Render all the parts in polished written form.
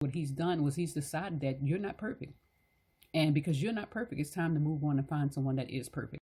What he's done was he's decided that you're not perfect. And because you're not perfect, it's time to move on and find someone that is perfect.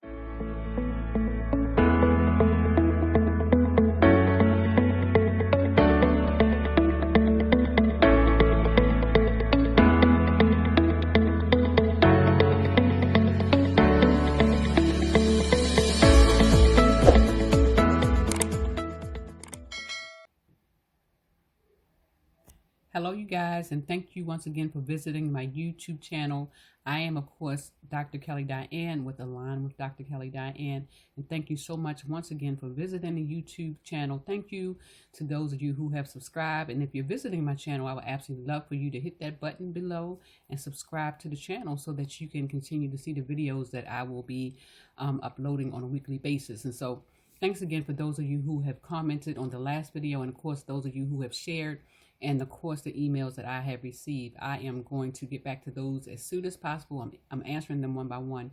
Hello, you guys, and thank you once again for visiting my YouTube channel. I am, of course, Drkelliediane with Align with Drkelliediane, and thank you so much once again for visiting the YouTube channel. Thank you to those of you who have subscribed, and if you're visiting my channel, I would absolutely love for you to hit that button below and subscribe to the channel so that you can continue to see the videos that I will be uploading on a weekly basis. And so, thanks again for those of you who have commented on the last video, and of course, those of you who have shared. And of course, the emails that I have received, I am going to get back to those as soon as possible. I'm answering them one by one.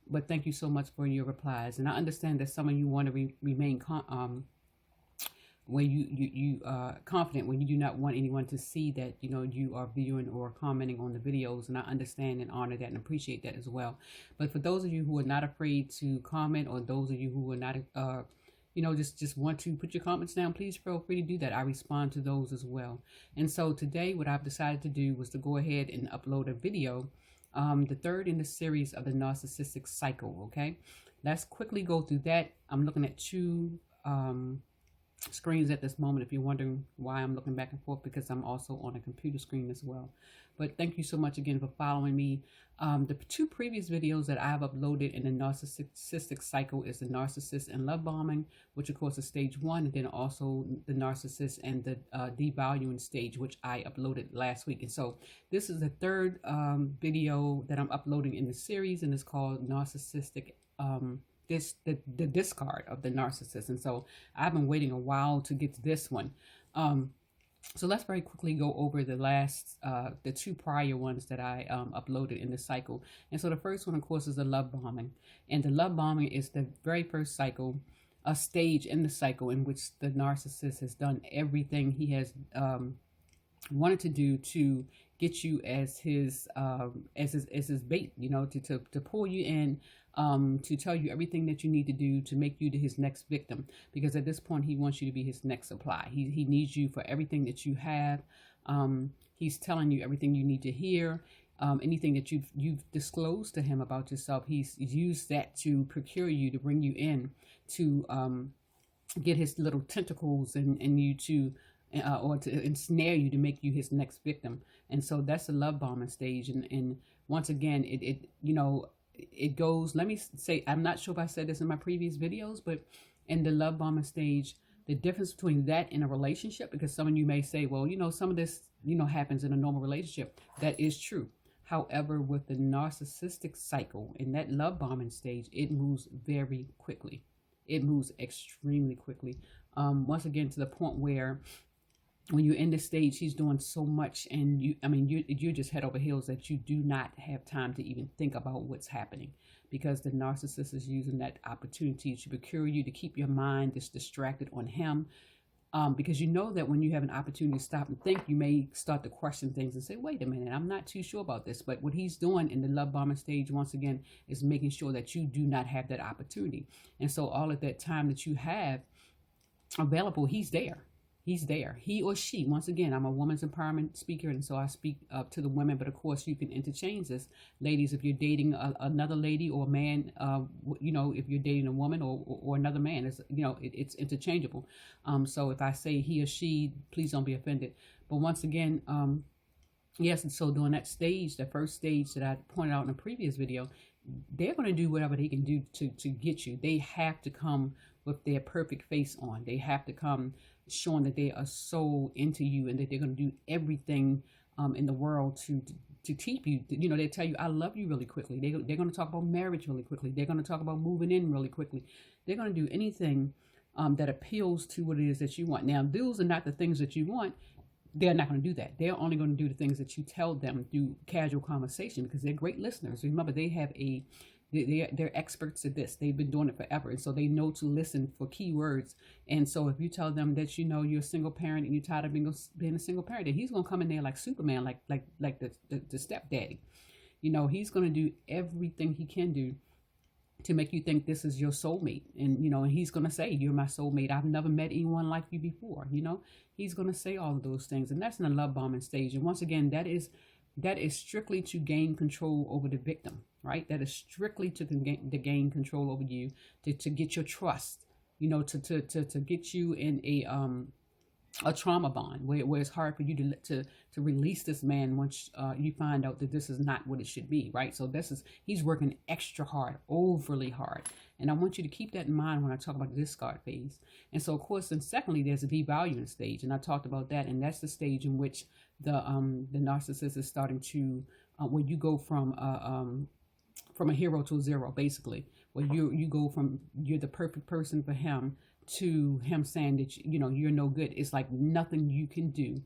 But thank you so much for your replies. And I understand that some of you want to remain confident when you do not want anyone to see that you are viewing or commenting on the videos. And I understand and honor that and appreciate that as well. But for those of you who are not afraid to comment, or those of you who are not just want to put your comments down, please feel free to do that. I respond to those as well. And so today what I've decided to do was to go ahead and upload a video, the third in the series of the narcissistic cycle. Okay, let's quickly go through that. I'm looking at two screens at this moment. If you're wondering why I'm looking back and forth, because I'm also on a computer screen as well. But thank you so much again for following me. The two previous videos that I've uploaded in the narcissistic cycle is the narcissist and love bombing, which of course is stage 1, and then also the narcissist and the devaluing stage, which I uploaded last week. And so this is the third video that I'm uploading in the series, and it's called Narcissistic, the discard of the narcissist. And so I've been waiting a while to get to this one. So let's very quickly go over the two prior ones that I uploaded in the cycle. And so the first one, of course, is the love bombing. And the love bombing is the very first cycle, a stage in the cycle in which the narcissist has done everything he has wanted to do to get you as his bait, to pull you in, to tell you everything that you need to do to make you his next victim. Because at this point, he wants you to be his next supply. He needs you for everything that you have. He's telling you everything you need to hear. Anything that you've disclosed to him about yourself, he's used that to procure you, to bring you in, to get his little tentacles and you to or to ensnare you, to make you his next victim. And so that's the love bombing stage. And once again, it goes, let me say, I'm not sure if I said this in my previous videos, but in the love bombing stage, the difference between that and a relationship, because some of you may say, well, some of this, happens in a normal relationship. That is true. However, with the narcissistic cycle, in that love bombing stage, it moves very quickly. It moves extremely quickly. Once again, to the point where when you're in this stage, he's doing so much, and you're just head over heels that you do not have time to even think about what's happening, because the narcissist is using that opportunity to procure you, to keep your mind just distracted on him. Because you know that when you have an opportunity to stop and think, you may start to question things and say, wait a minute, I'm not too sure about this. But what he's doing in the love bombing stage, once again, is making sure that you do not have that opportunity. And so all of that time that you have available, he's there. He's there. He or she. Once again, I'm a women's empowerment speaker, and so I speak to the women. But of course, you can interchange this, ladies. If you're dating another lady, or a man, if you're dating a woman or another man, it's interchangeable. So if I say he or she, please don't be offended. But once again, yes. And so during that stage, the first stage that I pointed out in a previous video, they're going to do whatever they can do to get you. They have to come with their perfect face on. They have to come showing that they are so into you, and that they're going to do everything in the world to keep you. They tell you, I love you really quickly. They're going to talk about marriage really quickly. They're going to talk about moving in really quickly. They're going to do anything that appeals to what it is that you want. Now, those are not the things that you want. They're not going to do that. They're only going to do the things that you tell them through casual conversation, because they're great listeners. Remember, they have a They're experts at this. They've been doing it forever. And so they know to listen for keywords. And so if you tell them that, you're a single parent and you're tired of being a single parent, then he's going to come in there like Superman, like the stepdaddy. He's going to do everything he can do to make you think this is your soulmate. And, and he's going to say, you're my soulmate. I've never met anyone like you before. He's going to say all of those things. And that's in the love bombing stage. And once again, that is strictly to gain control over the victim, right? That is strictly to gain control over you, to get your trust, to get you in a trauma bond where it's hard for you to release this man once you find out that this is not what it should be, right? So he's working extra hard, overly hard. And I want you to keep that in mind when I talk about the discard phase. And so, of course, and secondly, there's a devaluing stage. And I talked about that. And that's the stage in which the narcissist is starting to, where you go from a hero to a zero, basically. Where you go from, you're the perfect person for him, to him saying that, you're no good. It's like nothing you can do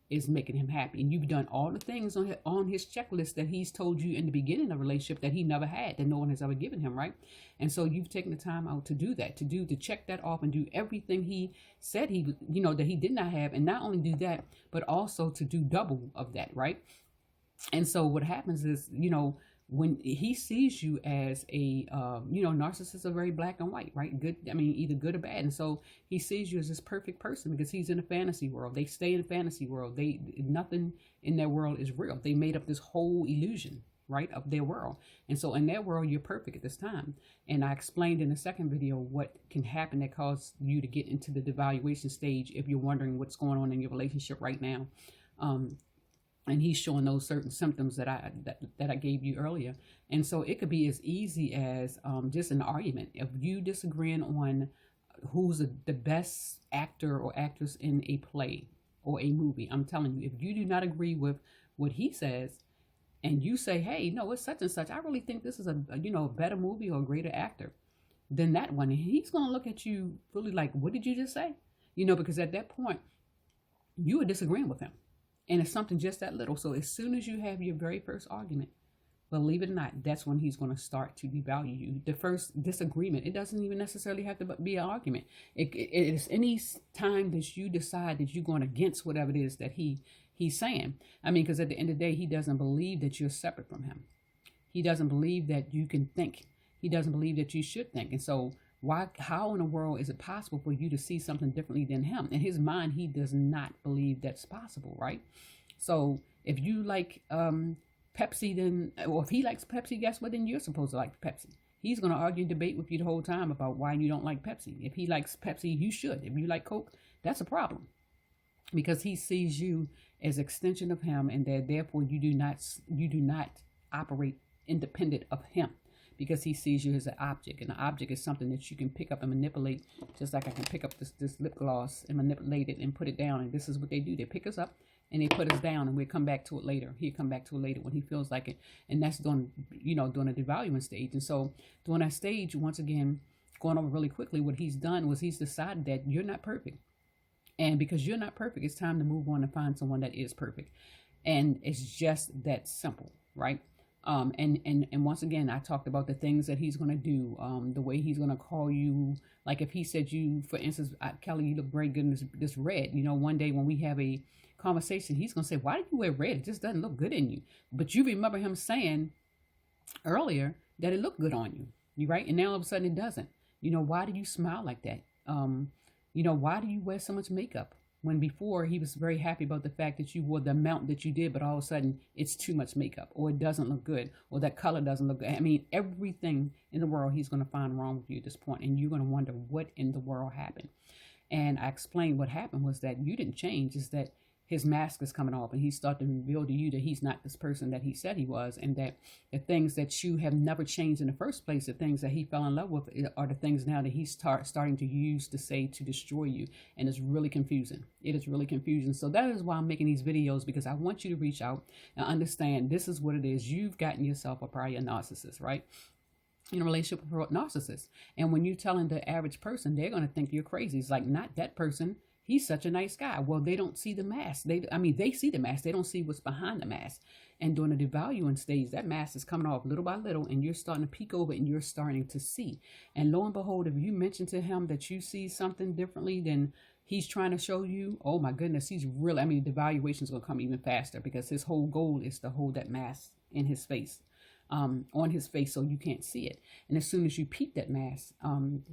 is making him happy. And you've done all the things on his checklist that he's told you in the beginning of a relationship that he never had, that no one has ever given him, right? And so you've taken the time out to do that, to check that off and do everything he said that he did not have. And not only do that, but also to do double of that, right? And so what happens is, when he sees you as a, narcissists are very black and white, right? Good, either good or bad. And so he sees you as this perfect person because he's in a fantasy world. They stay in a fantasy world. Nothing in their world is real. They made up this whole illusion, right, of their world. And so in their world, you're perfect at this time. And I explained in the second video what can happen that causes you to get into the devaluation stage if you're wondering what's going on in your relationship right now. And he's showing those certain symptoms that I gave you earlier. And so it could be as easy as just an argument. If you disagreeing on who's the best actor or actress in a play or a movie, I'm telling you, if you do not agree with what he says, and you say, hey, no, it's such and such, I really think this is a better movie or a greater actor than that one. And he's going to look at you really like, what did you just say? Because at that point, you are disagreeing with him. And it's something just that little. So as soon as you have your very first argument, believe it or not, that's when he's going to start to devalue you. The first disagreement, it doesn't even necessarily have to be an argument. It is any time that you decide that you're going against whatever it is that he's saying. Because at the end of the day, he doesn't believe that you're separate from him. He doesn't believe that you can think. He doesn't believe that you should think. And so how in the world is it possible for you to see something differently than him? In his mind, he does not believe that's possible, right? So if you like Pepsi, then, or if he likes Pepsi, guess what? Then you're supposed to like Pepsi. He's going to argue and debate with you the whole time about why you don't like Pepsi. If he likes Pepsi, you should. If you like Coke, that's a problem, because he sees you as extension of him, and that therefore you do not operate independent of him, because he sees you as an object. And an object is something that you can pick up and manipulate, just like I can pick up this lip gloss and manipulate it and put it down. And this is what they do. They pick us up and they put us down, and we'll come back to it later. He'll come back to it later when he feels like it. And that's during a devaluing stage. And so during that stage, once again, going over really quickly, what he's done was he's decided that you're not perfect. And because you're not perfect, it's time to move on and find someone that is perfect. And it's just that simple, right? And once again, I talked about the things that he's going to do, the way he's going to call you. Like if he said you, for instance, Kelly, you look very good in this red. One day when we have a conversation, he's going to say, why do you wear red? It just doesn't look good in you. But you remember him saying earlier that it looked good on you. You right? And now all of a sudden it doesn't. Why do you smile like that? Why do you wear so much makeup? When before he was very happy about the fact that you wore the amount that you did, but all of a sudden it's too much makeup, or it doesn't look good, or that color doesn't look good. Everything in the world he's going to find wrong with you at this point, and you're going to wonder what in the world happened. And I explained what happened was that you didn't change, is that his mask is coming off, and he's starting to reveal to you that he's not this person that he said he was, and that the things that you have never changed in the first place, the things that he fell in love with, are the things now that he's starting to use to say to destroy you. And it's really confusing. It is really confusing. So that is why I'm making these videos, because I want you to reach out and understand this is what it is. You've gotten yourself a prior narcissist, right? In a relationship with a narcissist. And when you're telling the average person, they're going to think you're crazy. It's like, not that person. he's such a nice guy. Well, they don't see the mask. They see the mask. They don't see what's behind the mask. And during the devaluing stage, that mask is coming off little by little, and you're starting to peek over and you're starting to see. And lo and behold, if you mention to him that you see something differently than he's trying to show you, oh my goodness, he's really, the devaluation is going to come even faster, because his whole goal is to hold that mask in his face. On his face, so you can't see it. And as soon as you peep that mask,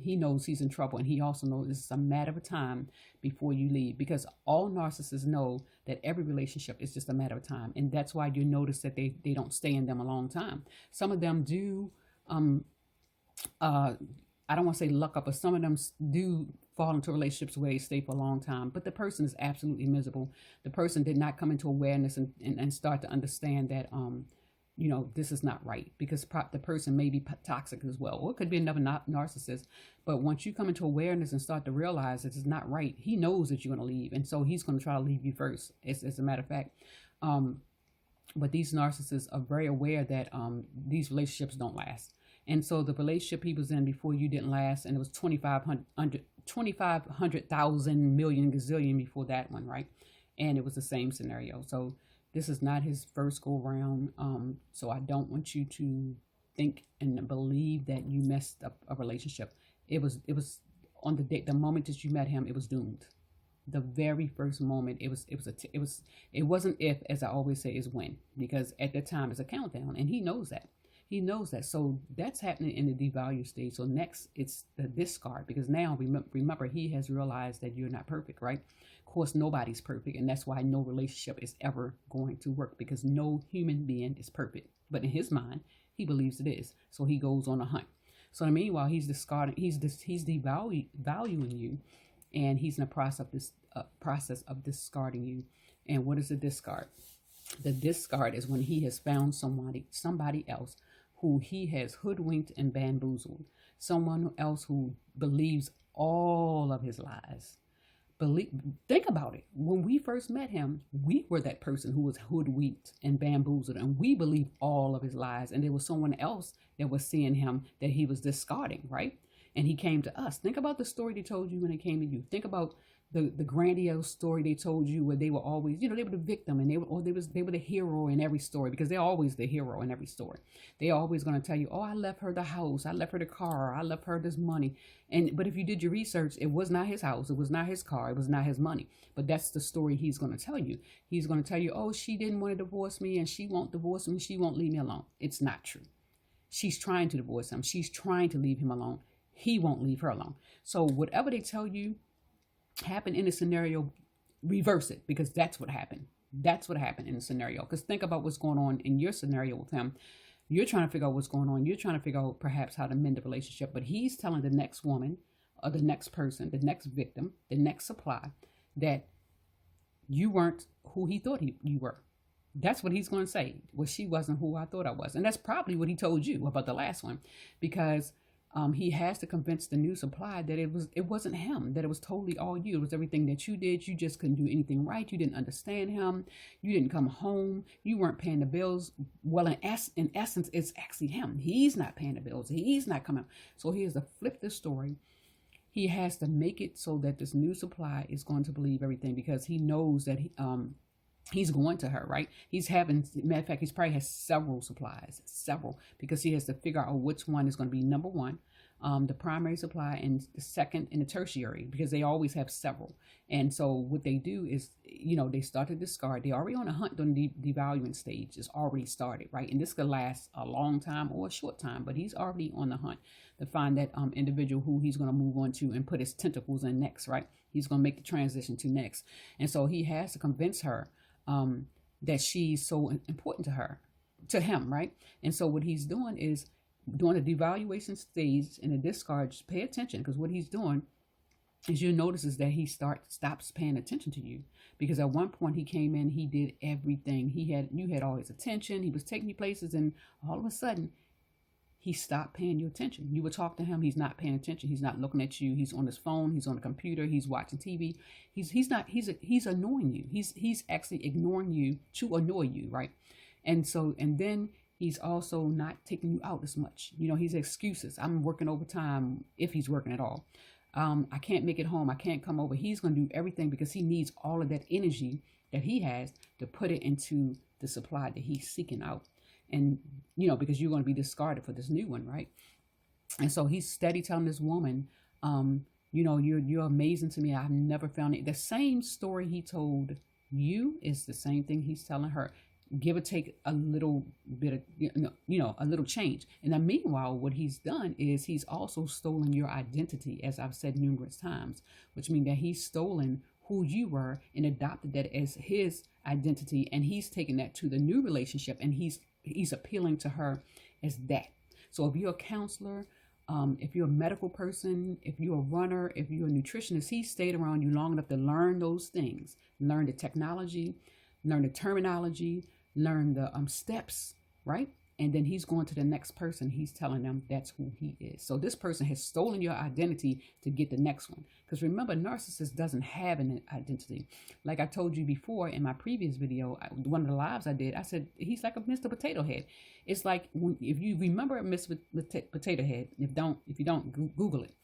he knows he's in trouble, and he also knows it's a matter of time before you leave, because all narcissists know that every relationship is just a matter of time. And that's why you notice that they don't stay in them a long time. Some of them do, I don't want to say luck up, but some of them do fall into relationships where they stay for a long time, but the person is absolutely miserable. The person did not come into awareness and start to understand that, this is not right, because the person may be toxic as well, or it could be another narcissist. But once you come into awareness and start to realize that it's not right, he knows that you're going to leave, and so he's going to try to leave you first, as a matter of fact. But these narcissists are very aware that these relationships don't last. And so the relationship he was in before you didn't last, and it was 2,500,000 million gazillion before that one, right? And it was the same scenario. So this is not his first go round. So I don't want you to think and believe that you messed up a relationship. It was on the moment that you met him, it was doomed. The very first moment, it wasn't if, as I always say, is when, because at the time it's a countdown, and he knows that. He knows that. So that's happening in the devalue stage. So next, it's the discard, because now remember, he has realized that you're not perfect, right? Of course, nobody's perfect, and that's why no relationship is ever going to work, because no human being is perfect. But in his mind, he believes it is. So he goes on a hunt. So meanwhile, he's discarding, he's devaluing you, and he's in the process of discarding you. And what is the discard? The discard is when he has found somebody else who he has hoodwinked and bamboozled, someone else who believes all of his lies. Think about it. When we first met him, we were that person who was hoodwinked and bamboozled, and we believed all of his lies. And there was someone else that was seeing him that he was discarding, right? And he came to us. Think about the story they told you when it came to you. Think about the grandiose story they told you, where they were always, they were the victim, and they were the hero in every story, because they're always the hero in every story. They're always going to tell you, oh, I left her the house, I left her the car, I left her this money. But if you did your research, it was not his house, it was not his car, it was not his money. But that's the story he's going to tell you. He's going to tell you, oh, she didn't want to divorce me, and she won't divorce me, she won't leave me alone. It's not true. She's trying to divorce him. She's trying to leave him alone. He won't leave her alone. So whatever they tell you happened in the scenario, reverse it, because that's what happened. That's what happened in the scenario. Because think about what's going on in your scenario with him. You're trying to figure out what's going on. You're trying to figure out perhaps how to mend the relationship. But he's telling the next woman, or the next person, the next victim, the next supply, that you weren't who he thought you were. That's what he's going to say. Well, she wasn't who I thought I was. And that's probably what he told you about the last one, because he has to convince the new supply that it wasn't him, that it was totally all you. It was everything that you did. You just couldn't do anything right. You didn't understand him. You didn't come home. You weren't paying the bills. Well, in essence, it's actually him. He's not paying the bills. He's not coming. So he has to flip the story. He has to make it so that this new supply is going to believe everything, because he knows that he's going to her, right? Matter of fact, he's probably has several supplies, because he has to figure out which one is going to be number one, the primary supply, and the second, and the tertiary, because they always have several. And so what they do is, they start to discard. They're already on a hunt during the devaluing stage. It's already started, right? And this could last a long time or a short time, but he's already on the hunt to find that individual who he's going to move on to and put his tentacles in next, right? He's going to make the transition to next. And so he has to convince her that she's so important to him, right? And so what he's doing is, during the devaluation stage and the discard, just pay attention, because what he's doing is, you notice is that he stops paying attention to you, because at one point he came in, he did everything. You had all his attention, he was taking you places, and all of a sudden he stopped paying you attention. You would talk to him, he's not paying attention. He's not looking at you. He's on his phone. He's on the computer. He's watching TV. He's annoying you. He's actually ignoring you to annoy you, right? And then he's also not taking you out as much. He's excuses. I'm working overtime, if he's working at all. I can't make it home. I can't come over. He's going to do everything because he needs all of that energy that he has to put it into the supply that he's seeking out. And, because you're going to be discarded for this new one, right? And so he's steady telling this woman, you're amazing to me. I've never found it. The same story he told you is the same thing he's telling her. Give or take a little bit of, a little change. And then meanwhile, what he's done is he's also stolen your identity, as I've said numerous times, which means that he's stolen who you were and adopted that as his identity. And he's taken that to the new relationship, and he's appealing to her as that. So if you're a counselor, if you're a medical person, if you're a runner, if you're a nutritionist, he stayed around you long enough to learn those things, learn the technology, learn the terminology, learn the steps, right? And then he's going to the next person. He's telling them that's who he is. So this person has stolen your identity to get the next one. Because remember, narcissist doesn't have an identity. Like I told you before in my previous video, one of the lives I did, I said, he's like a Mr. Potato Head. It's like, if you remember Mr. Potato Head, if you don't, Google it.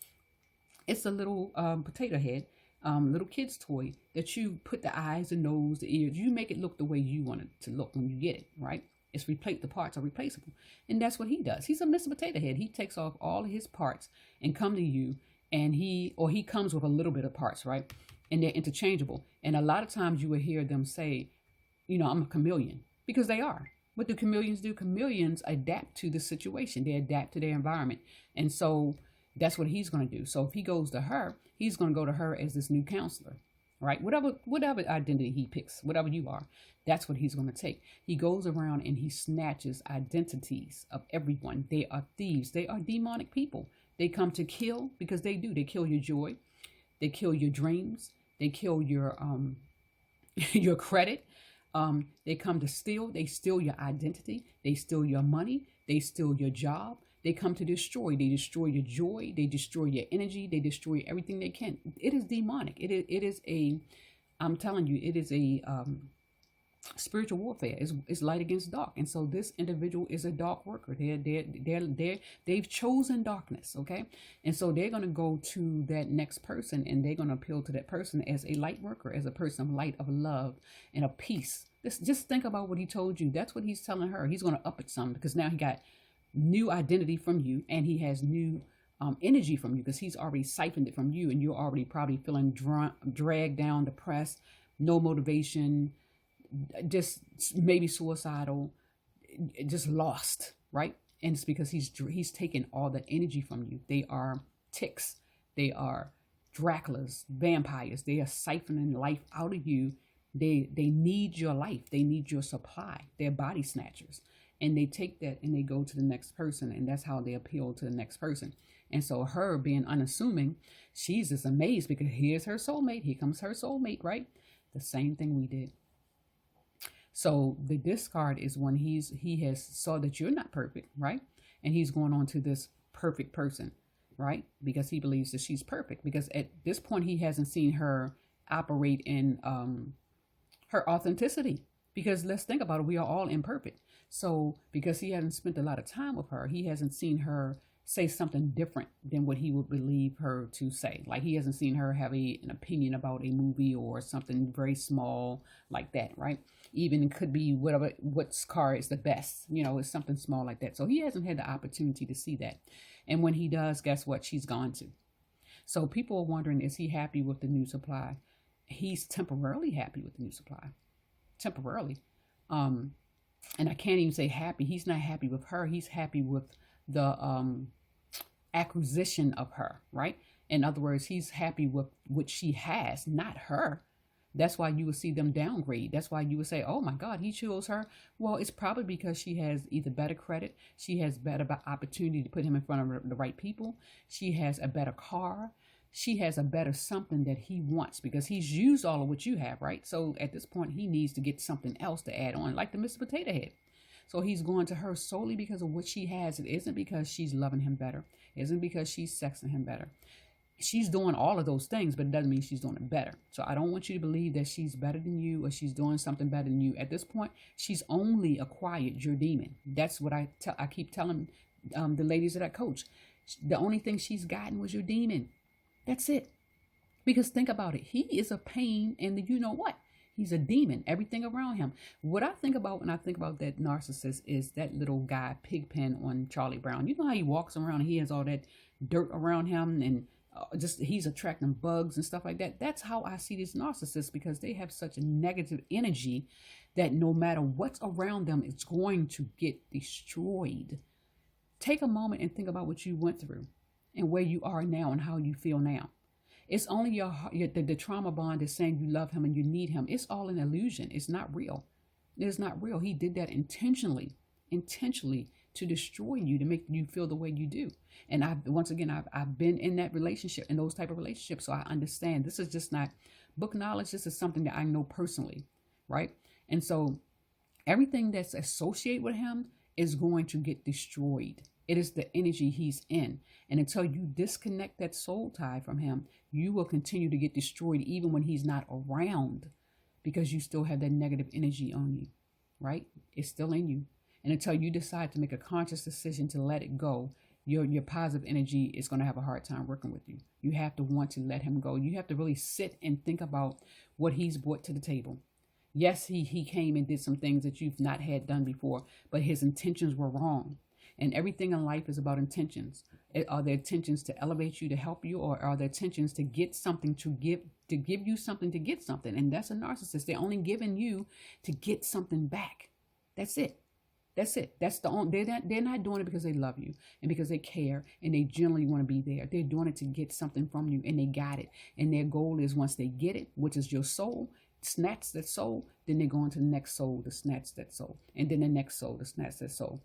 It's a little potato head, little kid's toy that you put the eyes, the nose, the ears. You make it look the way you want it to look when you get it, right? The parts are replaceable. And that's what he does. He's a Mr. Potato Head. He takes off all of his parts and come to you, and he comes with a little bit of parts, right? And they're interchangeable. And a lot of times you will hear them say, I'm a chameleon, because they are. What do chameleons do? Chameleons adapt to the situation. They adapt to their environment. And so that's what he's going to do. So if he goes to her, he's going to go to her as this new counselor, right? Whatever identity he picks, whatever you are, that's what he's going to take. He goes around and he snatches identities of everyone. They are thieves. They are demonic people. They come to kill, because they do. They kill your joy. They kill your dreams. They kill your your credit. They come to steal. They steal your identity. They steal your money. They steal your job. They come to destroy. They destroy your joy. They destroy your energy. They destroy everything they can. It is demonic. It is I'm telling you, it is a spiritual warfare. It's light against dark. And so this individual is a dark worker. They've chosen darkness. Okay. And so they're going to go to that next person, and they're going to appeal to that person as a light worker, as a person of light, of love, and of peace. Just think about what he told you. That's what he's telling her. He's going to up it some, because now he got new identity from you, and he has new energy from you, because he's already siphoned it from you, and you're already probably feeling dragged down, depressed, no motivation, just maybe suicidal, just lost, right? And it's because he's taken all the energy from you. They are ticks. They are Draculas, vampires. They are siphoning life out of you. They need your life. They need your supply. They're body snatchers. And they take that and they go to the next person. And that's how they appeal to the next person. And so her being unassuming, she's just amazed, because here's her soulmate. Here comes her soulmate, right? The same thing we did. So the discard is when he has saw that you're not perfect, right? And he's going on to this perfect person, right? Because he believes that she's perfect. Because at this point, he hasn't seen her operate in her authenticity. Because let's think about it, we are all imperfect. So because he hasn't spent a lot of time with her, he hasn't seen her say something different than what he would believe her to say. Like, he hasn't seen her have an opinion about a movie or something very small like that, right? Even it could be what car is the best, it's something small like that. So he hasn't had the opportunity to see that. And when he does, guess what? She's gone to. So people are wondering, is he happy with the new supply? He's temporarily happy with the new supply. Temporarily. And I can't even say happy. He's not happy with her. He's happy with the acquisition of her, right? In other words, he's happy with what she has, not her. That's why you would see them downgrade. That's why you would say, oh my God, he chose her. Well, it's probably because she has either better credit, she has better opportunity to put him in front of the right people, she has a better car, she has a better something that he wants, because he's used all of what you have, right? So at this point, he needs to get something else to add on, like the Mr. Potato Head. So he's going to her solely because of what she has. It isn't because she's loving him better. It isn't because she's sexing him better. She's doing all of those things, but it doesn't mean she's doing it better. So I don't want you to believe that she's better than you or she's doing something better than you. At this point, she's only acquired your demon. That's what I keep telling the ladies that I coach. The only thing she's gotten was your demon. That's it. Because think about it. He is a pain, and you know what? He's a demon. Everything around him. What I think about when I think about that narcissist is that little guy, Pigpen on Charlie Brown. You know how he walks around and he has all that dirt around him, and just he's attracting bugs and stuff like that. That's how I see these narcissists, because they have such a negative energy that no matter what's around them, it's going to get destroyed. Take a moment and think about what you went through and where you are now and how you feel now. It's only the trauma bond is saying you love him and you need him. It's all an illusion. It's not real. It's not real. He did that intentionally to destroy you, to make you feel the way you do. And I've been in that relationship, in those type of relationships. So I understand this is just not book knowledge. This is something that I know personally, right? And so everything that's associated with him is going to get destroyed. It is the energy he's in. And until you disconnect that soul tie from him, you will continue to get destroyed even when he's not around, because you still have that negative energy on you, right? It's still in you. And until you decide to make a conscious decision to let it go, your positive energy is going to have a hard time working with you. You have to want to let him go. You have to really sit and think about what he's brought to the table. Yes, he came and did some things that you've not had done before, but his intentions were wrong. And everything in life is about intentions. Are there intentions to elevate you, to help you, or are there intentions to get something, to give you something, to get something? And that's a narcissist. They're only giving you to get something back. That's it. That's it. That's the only. They're not doing it because they love you and because they care and they generally want to be there. They're doing it to get something from you, and they got it. And their goal is, once they get it, which is your soul, snatch that soul, then they go on to the next soul to snatch that soul, and then the next soul to snatch that soul.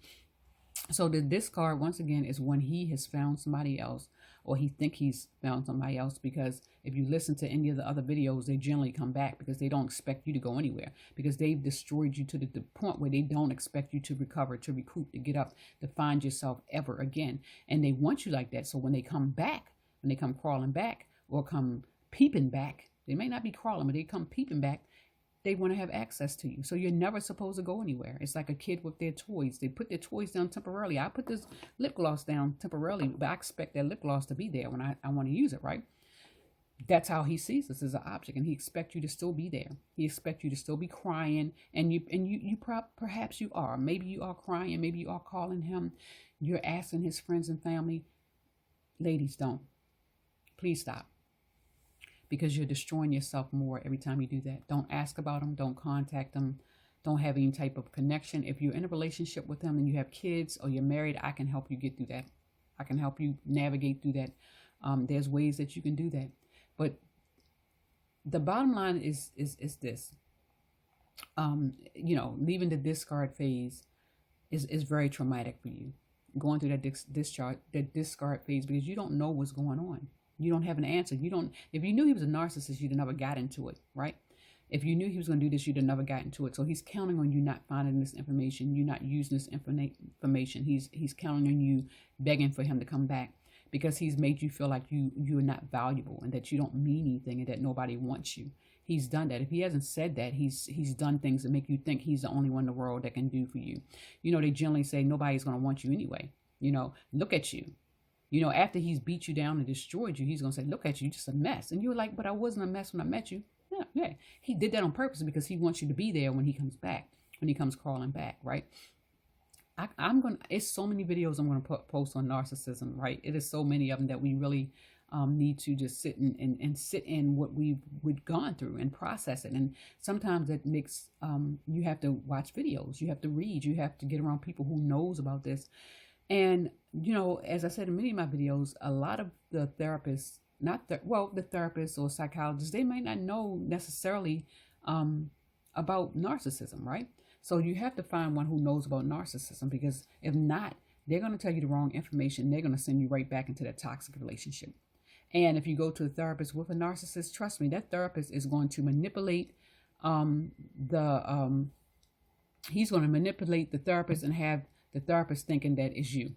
So the discard, once again, is when he has found somebody else, or he think he's found somebody else, because if you listen to any of the other videos, they generally come back because they don't expect you to go anywhere, because they've destroyed you to the point where they don't expect you to recover, to recoup, to get up, to find yourself ever again. And they want you like that. So when they come back, when they come crawling back or come peeping back, they may not be crawling, but they come peeping back, they want to have access to you. So you're never supposed to go anywhere. It's like a kid with their toys. They put their toys down temporarily. I put this lip gloss down temporarily, but I expect that lip gloss to be there when I want to use it, right? That's how he sees this as an object, and he expects you to still be there. He expects you to still be crying, and perhaps you are. Maybe you are crying. Maybe you are calling him. You're asking his friends and family. Ladies, don't. Please stop. Because you're destroying yourself more every time you do that. Don't ask about them. Don't contact them. Don't have any type of connection. If you're in a relationship with them and you have kids or you're married, I can help you get through that. I can help you navigate through that. There's ways that you can do that. But the bottom line is this. Leaving the discard phase is very traumatic for you. Going through that discard phase, because you don't know what's going on. You don't have an answer. If you knew he was a narcissist, you'd have never got into it, right? If you knew he was going to do this, you'd have never got into it. So he's counting on you not finding this information, you not using this information. He's counting on you begging for him to come back, because he's made you feel like you're not valuable and that you don't mean anything and that nobody wants you. He's done that. If he hasn't said that, he's done things that make you think he's the only one in the world that can do for you. They generally say nobody's going to want you anyway. Look at you. After he's beat you down and destroyed you, he's going to say, look at you, you're just a mess. And you're like, but I wasn't a mess when I met you. Yeah. He did that on purpose because he wants you to be there when he comes back, when he comes crawling back, right? It's so many videos I'm going to post on narcissism, right? It is so many of them that we really need to just sit and sit in what we've gone through and process it. And sometimes that makes, you have to watch videos, you have to read, you have to get around people who knows about this. And, as I said in many of my videos, a lot of the therapists, the therapists or psychologists, they might not know necessarily about narcissism, right? So you have to find one who knows about narcissism, because if not, they're going to tell you the wrong information. They're going to send you right back into that toxic relationship. And if you go to a therapist with a narcissist, trust me, that therapist is going to manipulate he's going to manipulate the therapist and have the therapist thinking that it's you.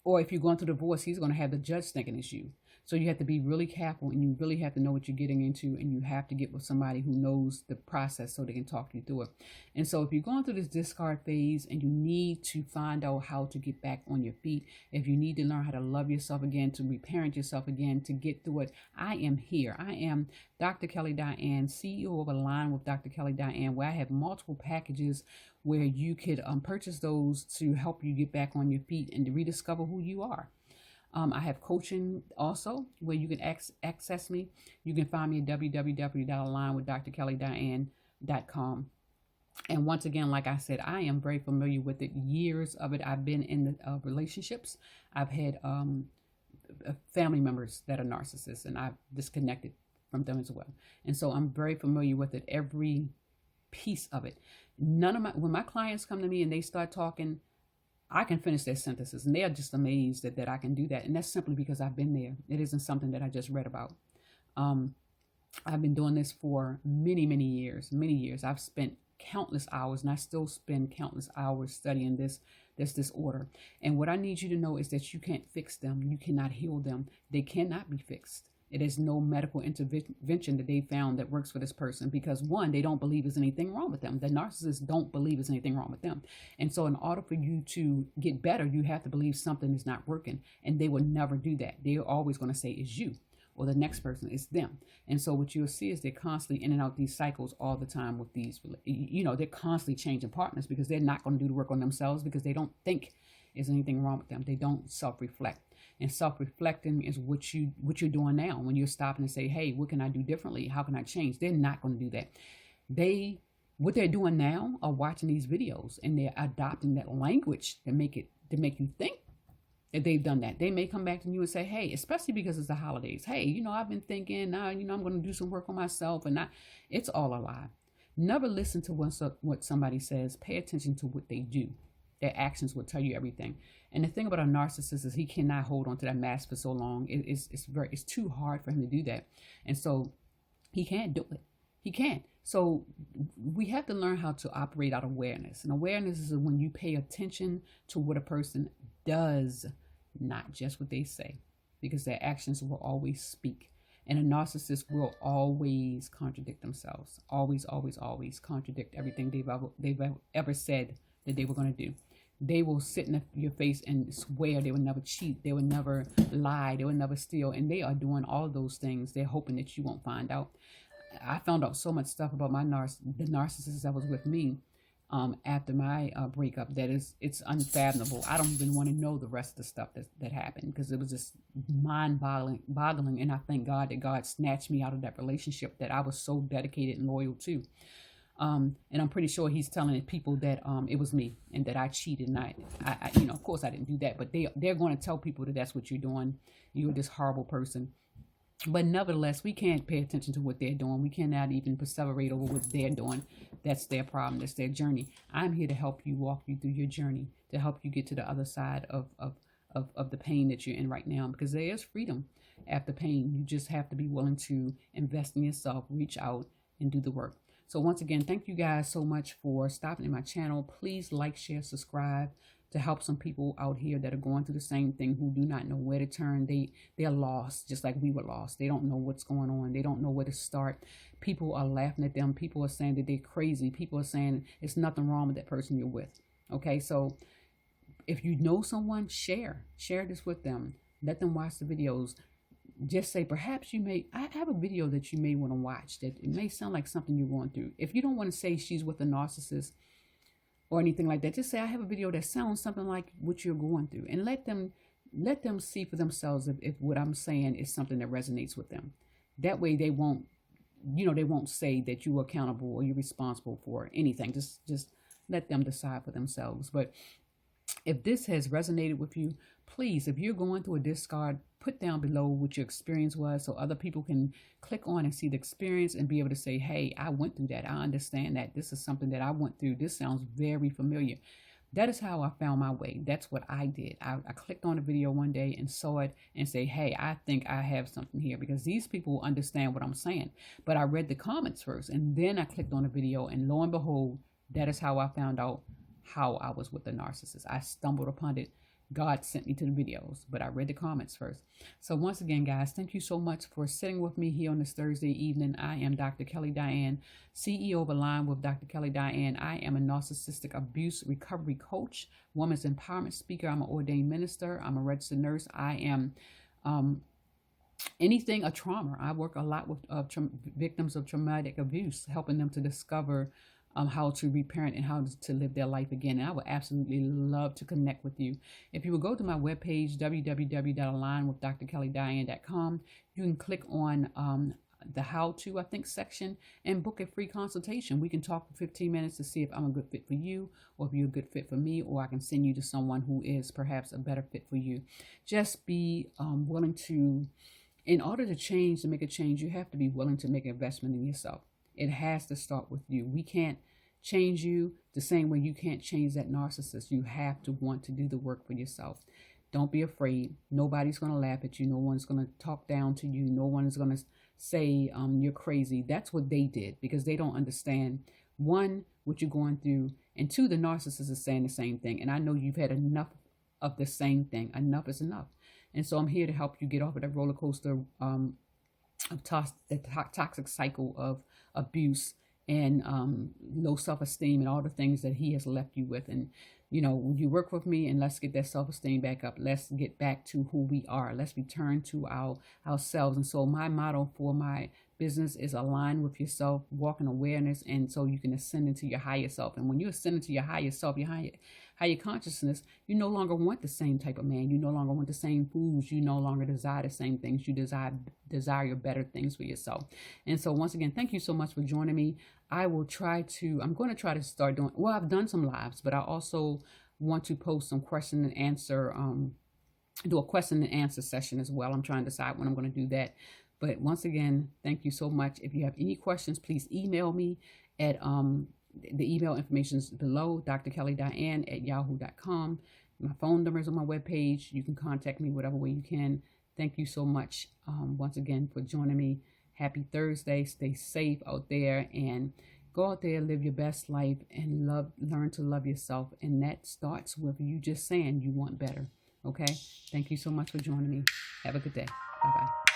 Or if you're going through divorce, he's going to have the judge thinking it's you. So you have to be really careful, and you really have to know what you're getting into, and you have to get with somebody who knows the process so they can talk you through it. And so if you're going through this discard phase and you need to find out how to get back on your feet, if you need to learn how to love yourself again, to reparent yourself again, to get through it, I am here. I am Drkelliediane, CEO of Align with Drkelliediane, where I have multiple packages where you could purchase those to help you get back on your feet and to rediscover who you are. I have coaching also where you can access me. You can find me at www.alignwithdrkelliediane.com. And once again, like I said, I am very familiar with it. Years of it. I've been in the relationships. I've had family members that are narcissists, and I've disconnected from them as well. And so I'm very familiar with it, every piece of it. When my clients come to me and they start talking, I can finish their sentences, and they are just amazed that I can do that. And that's simply because I've been there. It isn't something that I just read about. I've been doing this for many, many years, I've spent countless hours, and I still spend countless hours studying this disorder. And what I need you to know is that you can't fix them. You cannot heal them. They cannot be fixed. It is no medical intervention that they found that works for this person because, one, they don't believe there's anything wrong with them. The narcissists don't believe there's anything wrong with them. And so in order for you to get better, you have to believe something is not working. And they will never do that. They're always going to say it's you or the next person. It's them. And so what you'll see is they're constantly in and out these cycles all the time with these, they're constantly changing partners because they're not going to do the work on themselves because they don't think there's anything wrong with them. They don't self-reflect. And self-reflecting is what you're doing now when you're stopping and say, hey, what can I do differently? How can I change? They're not going to do that. What they're doing now are watching these videos, and they're adopting that language to make you think that they've done that. They may come back to you and say, hey, especially because it's the holidays. Hey, I've been thinking, I'm going to do some work on myself, and it's all a lie. Never listen to what somebody says. Pay attention to what they do. Their actions will tell you everything. And the thing about a narcissist is he cannot hold on to that mask for so long. It's too hard for him to do that. And so he can't do it. He can't. So we have to learn how to operate out of awareness. And awareness is when you pay attention to what a person does, not just what they say, because their actions will always speak. And a narcissist will always contradict themselves. Always, always, always contradict everything they've ever said that they were going to do. They will sit in your face and swear they will never cheat. They will never lie. They will never steal. And they are doing all of those things. They're hoping that you won't find out. I found out so much stuff about the narcissists that was with me after my breakup that it's unfathomable. I don't even want to know the rest of the stuff that happened because it was just mind-boggling. And I thank God that God snatched me out of that relationship that I was so dedicated and loyal to. And I'm pretty sure he's telling people that it was me and that I cheated. And I of course I didn't do that, but they're going to tell people that that's what you're doing. You're this horrible person. But nevertheless, we can't pay attention to what they're doing. We cannot even perseverate over what they're doing. That's their problem. That's their journey. I'm here to help you, walk you through your journey, to help you get to the other side of the pain that you're in right now, because there is freedom after pain. You just have to be willing to invest in yourself, reach out, and do the work. So once again, thank you guys so much for stopping in my channel. Please like, share, subscribe to help some people out here that are going through the same thing, who do not know where to turn. They're lost, just like we were lost. They don't know what's going on. They don't know where to start. People are laughing at them. People are saying that they're crazy. People are saying it's nothing wrong with that person you're with. Okay, so if you know someone, share this with them. Let them watch the videos. Just say, perhaps I have a video that you may want to watch that it may sound like something you're going through. If you don't want to say she's with a narcissist or anything like that, just say, I have a video that sounds something like what you're going through, and let them see for themselves if what I'm saying is something that resonates with them. That way they won't say that you're accountable or you're responsible for anything. Just let them decide for themselves. But if this has resonated with you, please, if you're going through a discard, put down below what your experience was so other people can click on and see the experience and be able to say, hey, I went through that. I understand that. This is something that I went through. This sounds very familiar. That is how I found my way. That's what I did. I clicked on a video one day and saw it and say, hey, I think I have something here, because these people understand what I'm saying. But I read the comments first, and then I clicked on the video, and lo and behold, that is how I found out how I was with the narcissist. I stumbled upon it God sent me to the videos, but I read the comments first. So once again, guys, thank you so much for sitting with me here on this Thursday evening. I am Drkelliediane, CEO of Align with Drkelliediane. I am a narcissistic abuse recovery coach, women's empowerment speaker. I'm an ordained minister. I'm a registered nurse. I am anything a trauma. I work a lot with victims of traumatic abuse, helping them to discover how to reparent and how to live their life again. And I would absolutely love to connect with you. If you will go to my webpage, www.alignwithdrkelliediane.com, you can click on the how to, I think, section and book a free consultation. We can talk for 15 minutes to see if I'm a good fit for you, or if you're a good fit for me, or I can send you to someone who is perhaps a better fit for you. Just be willing to, in order to change, to make a change, you have to be willing to make an investment in yourself. It has to start with you. We can't change you the same way you can't change that narcissist. You have to want to do the work for yourself. Don't be afraid. Nobody's going to laugh at you. No one's going to talk down to you. No one is going to say you're crazy. That's what they did, because they don't understand, one, what you're going through, and two, the narcissist is saying the same thing. And I know you've had enough of the same thing. Enough is enough. And so I'm here to help you get off of that roller coaster of the toxic cycle of abuse and low self-esteem and all the things that he has left you with. And when you work with me, and let's get that self-esteem back up. Let's get back to who we are. Let's return to ourselves. And so my motto for my business is align with yourself, walk in awareness, and so you can ascend into your higher self. And when you ascend into your higher self, your higher consciousness, you no longer want the same type of man. You no longer want the same foods. You no longer desire the same things. You desire better things for yourself. And so once again, thank you so much for joining me. I'm going to try to start doing, well, I've done some lives, but I also want to post some question and answer, do a question and answer session as well. I'm trying to decide when I'm going to do that. But once again, thank you so much. If you have any questions, please email me at the email information is below, drkelliediane@yahoo.com. My phone number is on my webpage. You can contact me whatever way you can. Thank you so much once again for joining me. Happy Thursday. Stay safe out there, and go out there, live your best life, and learn to love yourself. And that starts with you just saying you want better. Okay? Thank you so much for joining me. Have a good day. Bye-bye.